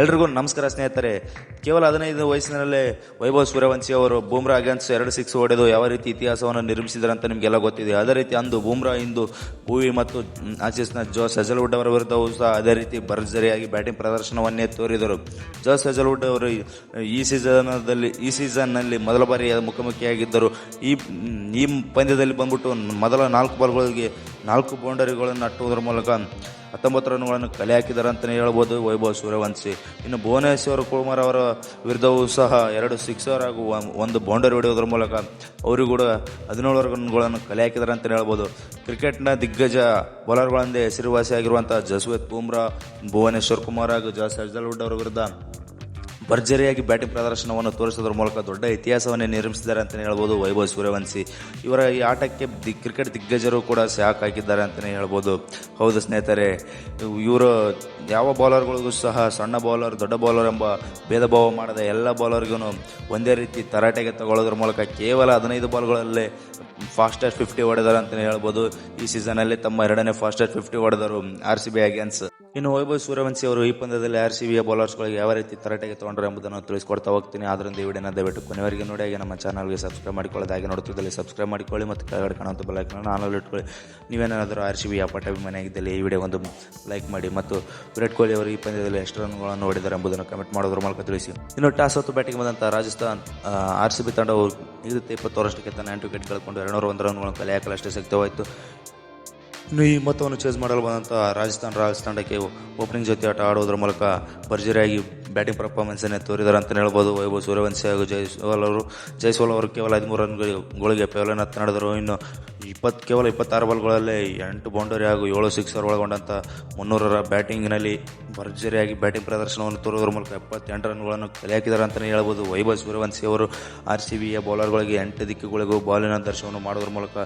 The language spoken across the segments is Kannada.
ಎಲ್ರಿಗೂ ನಮಸ್ಕಾರ ಸ್ನೇಹಿತರೆ. ಕೇವಲ 15 ವಯಸ್ಸಿನಲ್ಲೇ ವೈಭವ್ ಸೂರ್ಯವಂಶಿ ಅವರು ಬೂಮ್ರಾ ಅಗೇನ್ಸ್ಟ್ 2 ಸಿಕ್ಸ್ ಹೊಡೆದು ಯಾವ ರೀತಿ ಇತಿಹಾಸವನ್ನು ನಿರ್ಮಿಸಿದರಂತ ನಿಮಗೆಲ್ಲ ಗೊತ್ತಿದೆ. ಅದೇ ರೀತಿ ಅಂದು ಬೂಮ್ರಾ ಇಂದು ಭುವಿ ಮತ್ತು ಆಸೀಸ್ನ ಜೋಸ್ ಹೆಜಲ್ವುಡ್ ಅವರ ವಿರುದ್ಧವೂ ಸಹ ಅದೇ ರೀತಿ ಭರ್ಜರಿಯಾಗಿ ಬ್ಯಾಟಿಂಗ್ ಪ್ರದರ್ಶನವನ್ನೇ ತೋರಿದರು. ಜೋಸ್ ಹೆಜಲ್ವುಡ್ ಅವರು ಈ ಸೀಸನ್ನಲ್ಲಿ ಮೊದಲ ಬಾರಿ ಮುಖಾಮುಖಿಯಾಗಿದ್ದರು. ಈ ಪಂದ್ಯದಲ್ಲಿ ಬಂದ್ಬಿಟ್ಟು ಮೊದಲ 4 ಬಾಲ್ಗಳಿಗೆ 4 ಬೌಂಡರಿಗಳನ್ನು ಅಟ್ಟುವುದರ ಮೂಲಕ 19 ರನ್ಗಳನ್ನು ಕಲೆ ಹಾಕಿದ್ದಾರೆ ಅಂತಲೇ ಹೇಳ್ಬೋದು ವೈಭವ್ ಸೂರ್ಯವಂಶಿ. ಇನ್ನು ಭುವನೇಶ್ವರ್ ಕುಮಾರ್ ಅವರ ವಿರುದ್ಧವೂ ಸಹ 2 ಸಿಕ್ಸರ್ ಹಾಗೂ 1 ಬೌಂಡರಿ ಹೊಡೆಯುವುದರ ಮೂಲಕ ಅವರಿಗೂ ಕೂಡ 17 ರನ್ಗಳನ್ನು ಕಲೆ ಹಾಕಿದ್ದಾರೆ ಅಂತಲೇ ಹೇಳ್ಬೋದು. ಕ್ರಿಕೆಟ್ನ ದಿಗ್ಗಜ ಬೌಲರ್ಗಳಂದೇ ಹೆಸರುವಾಸಿಯಾಗಿರುವಂಥ ಜಸ್ಪ್ರೀತ್ ಬುಮ್ರಾ, ಭುವನೇಶ್ವರ್ ಕುಮಾರ್ ಹಾಗೂ ಜಾಸ್ ಹೆಜಲ್ವುಡ್ ಅವರ ವಿರುದ್ಧ ಭರ್ಜರಿಯಾಗಿ ಬ್ಯಾಟಿಂಗ್ ಪ್ರದರ್ಶನವನ್ನು ತೋರಿಸೋದ್ರ ಮೂಲಕ ದೊಡ್ಡ ಇತಿಹಾಸವನ್ನೇ ನಿರ್ಮಿಸಿದ್ದಾರೆ ಅಂತಲೇ ಹೇಳ್ಬೋದು ವೈಭವ್ ಸೂರ್ಯವಂಶಿ. ಇವರ ಈ ಆಟಕ್ಕೆ ಕ್ರಿಕೆಟ್ ದಿಗ್ಗಜರು ಕೂಡ ಶಾಕ್ ಹಾಕಿದ್ದಾರೆ ಅಂತಲೇ ಹೇಳ್ಬೋದು. ಹೌದು ಸ್ನೇಹಿತರೆ, ಇವರು ಯಾವ ಬೌಲರ್ಗಳಿಗೂ ಸಹ ಸಣ್ಣ ಬೌಲರ್ ದೊಡ್ಡ ಬೌಲರ್ ಎಂಬ ಭೇದ ಭಾವ ಮಾಡದ ಎಲ್ಲ ಬೌಲರ್ಗೂ ಒಂದೇ ರೀತಿ ತರಾಟೆಗೆ ತಗೊಳ್ಳೋದ್ರ ಮೂಲಕ ಕೇವಲ 15 ಬಾಲ್ಗಳಲ್ಲೇ ಫಾಸ್ಟೆಸ್ಟ್ 50 ಹೊಡೆದರು ಅಂತಲೇ ಹೇಳ್ಬೋದು. ಈ ಸೀಸನಲ್ಲಿ ತಮ್ಮ 2ನೇ ಫಾಸ್ಟೆಸ್ಟ್ 50 ಹೊಡೆದರು RCB ಅಗೇನ್ಸ್ಟ್. ಇನ್ನು ವೈಭವ್ ಸೂರ್ಯವಂಶಿ ಅವರು ಈ ಪಂದ್ಯದಲ್ಲಿ RCBಯ ಬೌಲರ್ಸ್ಗಳಿಗೆ ಯಾವ ರೀತಿ ತರಾಟೆಗೆ ತಗೊಂಡ್ರು ಎಂಬುದನ್ನು ತಿಳಿಸ್ಕೊಡ್ತಾ ಹೋಗ್ತೀನಿ. ಆದ್ದರಿಂದ ಈ ವಿಡಿಯೋನ ದಯವಿಟ್ಟು ಕೊನೆವರೆಗೆ ನೋಡಿ. ಹಾಗೆ ನಮ್ಮ ಚಾನಲ್ಗೆ ಸಬ್ಸ್ಕ್ರೈಬ್ ಮಾಡಿಕೊಳ್ಳೋದು, ಹಾಗೆ ನೋಡುತ್ತಿದ್ದಲ್ಲಿ ಸಬ್ಸ್ಕ್ರೈಬ್ ಮಾಡಿಕೊಳ್ಳಿ ಮತ್ತು ಕೆಳಗಡೆ ಕಾಣುವಂಥ ಬೆಲ್ ಐಕಾನ್ ಆನಲ್ಲಿ ಇಟ್ಕೊಳ್ಳಿ. ನೀವೇನಾದರೂ RCB ಪಟಾಭಿಮಾನಿಯಾಗಿದ್ದಲ್ಲಿ ಈ ವಿಡಿಯೋ ಒಂದು ಲೈಕ್ ಮಾಡಿ ಮತ್ತು ವಿರಾಟ್ ಕೊಹ್ಲಿ ಅವರು ಈ ಪಂದ್ಯದಲ್ಲಿ ಎಷ್ಟು ರನ್ಗಳನ್ನು ಹೊಡೆದರು ಎಂಬುದನ್ನು ಕಮೆಂಟ್ ಮಾಡೋದ್ರ ಮೂಲಕ ತಿಳಿಸಿ. ಇನ್ನು ಟಾಸ್ ಹೊತ್ತು ಬ್ಯಾಟಿಂಗ್ ಬಂದಂಥ ರಾಜಸ್ಥಾನ್ RCB ತಂಡವು ನಿಗದಿತ 20 ಓವರ್ಸ್ಟಿಗೆ ತನ್ನ 8 ವಿಕೆಟ್ ಕಳ್ಕೊಂಡು 201 ರನ್ಗಳನ್ನು ಕಲೆ ಹಾಕಲಷ್ಟೇ ಶಕ್ತವಾಯಿತು. ಇನ್ನು ಈ ಮೊತ್ತವನ್ನು ಚೇಸ್ ಮಾಡಲು ಬಂದಂಥ ರಾಜಸ್ಥಾನ್ ರಾಯಲ್ಸ್ ತಂಡಕ್ಕೆ ಓಪನಿಂಗ್ ಜೊತೆ ಆಟ ಆಡುವುದರ ಮೂಲಕ ಭರ್ಜರಿಯಾಗಿ ಬ್ಯಾಟಿಂಗ್ ಪರ್ಫಾರ್ಮೆನ್ಸನ್ನೇ ತೋರಿದ್ದಾರೆ ಅಂತಲೇ ಹೇಳ್ಬೋದು ವೈಭವ್ ಸೂರ್ಯವಂಶಿ ಹಾಗೂ ಜೈಸ್ವಾಲ್ ಅವರು ಕೇವಲ 13 ರನ್ಗಳಿಗೆ ಪೇವಲನ್ನು ನಡೆದರು. ಇನ್ನು ಕೇವಲ 26 ಬಾಲ್ಗಳಲ್ಲೇ 8 ಬೌಂಡರಿ ಹಾಗೂ 7 ಸಿಕ್ಸರ್ ಒಳಗೊಂಡಂಥ 300ರ ಬ್ಯಾಟಿಂಗ್ನಲ್ಲಿ ಭರ್ಜರಿಯಾಗಿ ಬ್ಯಾಟಿಂಗ್ ಪ್ರದರ್ಶನವನ್ನು ತೋರುವುದರ ಮೂಲಕ 78 ರನ್ಗಳನ್ನು ಕಲೆ ಹಾಕಿದ್ದಾರೆ ಅಂತಲೇ ಹೇಳ್ಬೋದು ವೈಭವ್ ಸೂರ್ಯವಂಶಿ ಅವರು. RCBಯ ಬೌಲರ್ಗಳಿಗೆ 8 ದಿಕ್ಕುಗಳಿಗೂ ಬಾಲಿನ ದರ್ಶನವನ್ನು ಮಾಡೋದ್ರ ಮೂಲಕ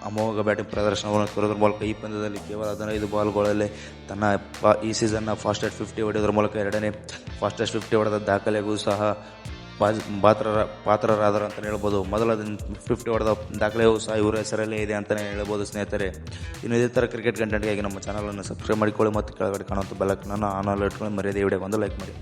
ಅಮೋಘ ಬ್ಯಾಟಿಂಗ್ ಪ್ರದರ್ಶನವನ್ನು ತೋರೋದ್ರ ಮೂಲಕ ಈ ಪಂದ್ಯದಲ್ಲಿ ಕೇವಲ 15 ಬಾಲ್ಗಳಲ್ಲೇ ತನ್ನ ಈ ಸೀಸನ್ನ ಫಾಸ್ಟೆಸ್ಟ್ 50 ಹೊಡೆಯೋದ್ರ ಮೂಲಕ 2ನೇ ಫಾಸ್ಟೆಸ್ಟ್ 50 ಹೊಡೆದ ದಾಖಲೆಗೂ ಸಹ ಪಾತ್ರರಾದರು ಅಂತಲೇ ಹೇಳ್ಬೋದು. ಮೊದಲ 50 ಹೊಡೆದ ದಾಖಲೆಯೂ ಸಹ ಇವರ ಹೆಸರಲ್ಲೇ ಇದೆ ಅಂತಲೇ ಹೇಳ್ಬೋದು ಸ್ನೇಹಿತರೆ. ಇನ್ನು ಇದೇ ಥರ ಕ್ರಿಕೆಟ್ ಕಂಟೆಂಟ್ಗಾಗಿ ನಮ್ಮ ಚಾನಲನ್ನು ಸಬ್ಸ್ಕ್ರೈಬ್ ಮಾಡಿಕೊಳ್ಳಿ ಮತ್ತು ಕೆಳಗಡೆ ಕಾಣುವಂಥ ಬೆಲ್ ಐಕಾನ್ ಆನಲ್ಲಿ ಇಟ್ಕೊಳ್ಳಿ. ಮರ್ಯಾದೆ ವಿಡಿಯೋಗೆ ಒಂದು ಲೈಕ್ ಮಾಡಿ.